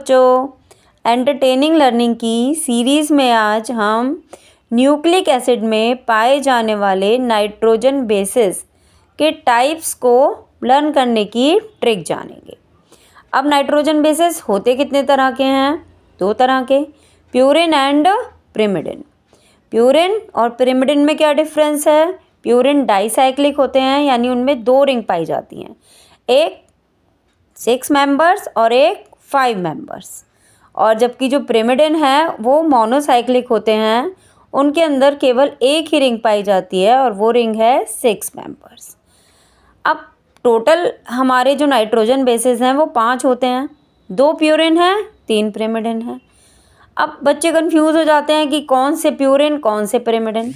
बच्चों, entertaining learning की series में आज हम न्यूक्लिक एसिड में पाए जाने वाले नाइट्रोजन बेसेस के टाइप्स को लर्न करने की ट्रिक जानेंगे। अब नाइट्रोजन बेसेस होते कितने तरह के हैं? 2 तरह के, प्यूरिन एंड पिरिमिडिन। प्यूरिन और पिरिमिडिन में क्या डिफरेंस है? प्यूरिन डाइसाइक्लिक होते हैं, यानी उनमें 2 रिंग पाई जाती हैं, एक 6 मेंबर्स और एक 5 मेंबर्स। और जबकि जो पिरिमिडिन है वो मोनोसाइक्लिक होते हैं, उनके अंदर केवल एक ही रिंग पाई जाती है और वो रिंग है 6 मेंबर्स। अब टोटल हमारे जो नाइट्रोजन बेसेस हैं वो 5 होते हैं, 2 प्यूरिन हैं, 3 पिरिमिडिन हैं। अब बच्चे कंफ्यूज हो जाते हैं कि कौन से प्यूरिन कौन से पिरिमिडिन।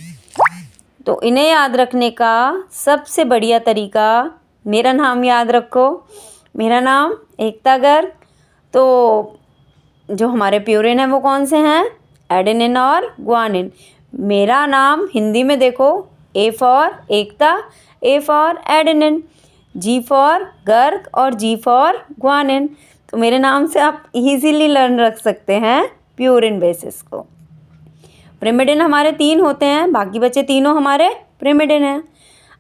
तो इन्हें याद रखने का सबसे बढ़िया तरीका, मेरा नाम याद रखो, मेरा नाम एकता गर्ग। तो जो हमारे प्यूरिन हैं वो कौन से हैं? एडेनिन और ग्वानिन। मेरा नाम हिंदी में देखो, A for Ekta, A for adenine, G for Garg और जी फॉर ग्वानिन। तो मेरे नाम से आप इजीली लर्न रख सकते हैं प्यूरिन बेसिस को। पिरिमिडिन हमारे 3 होते हैं, बाकी बचे तीनों हमारे पिरिमिडिन हैं।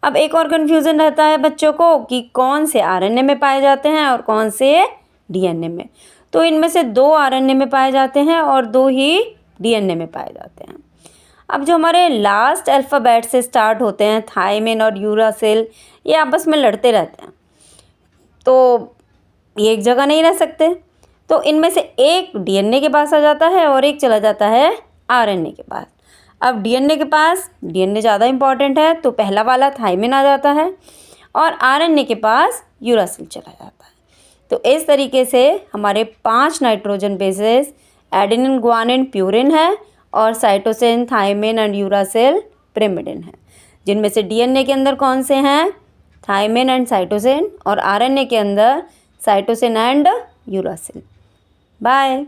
अब एक और कन्फ्यूज़न रहता है बच्चों को कि कौन से आरएनए में पाए जाते हैं और कौन से डीएनए में। तो इनमें से 2 आरएनए में पाए जाते हैं और 2 ही डीएनए में पाए जाते हैं। अब जो हमारे लास्ट अल्फ़ाबेट से स्टार्ट होते हैं, थायमिन और यूरासिल, ये आपस में लड़ते रहते हैं, तो ये एक जगह नहीं रह सकते। तो इनमें से एक डीएनए के पास आ जाता है और एक चला जाता है आरएनए के पास। अब डीएनए के पास, डीएनए ज़्यादा इम्पॉर्टेंट है, तो पहला वाला थायमिन आ जाता है और आरएनए के पास यूरासिल चला जाता है। तो इस तरीके से हमारे 5 nitrogen bases adenine, guanine, purine है और cytosine, thymine and uracil pyrimidine है, जिनमें से डीएनए के अंदर कौन से हैं? थायमिन एंड साइटोसिन, और आरएनए के अंदर साइटोसिन एंड यूरासिल। बाय।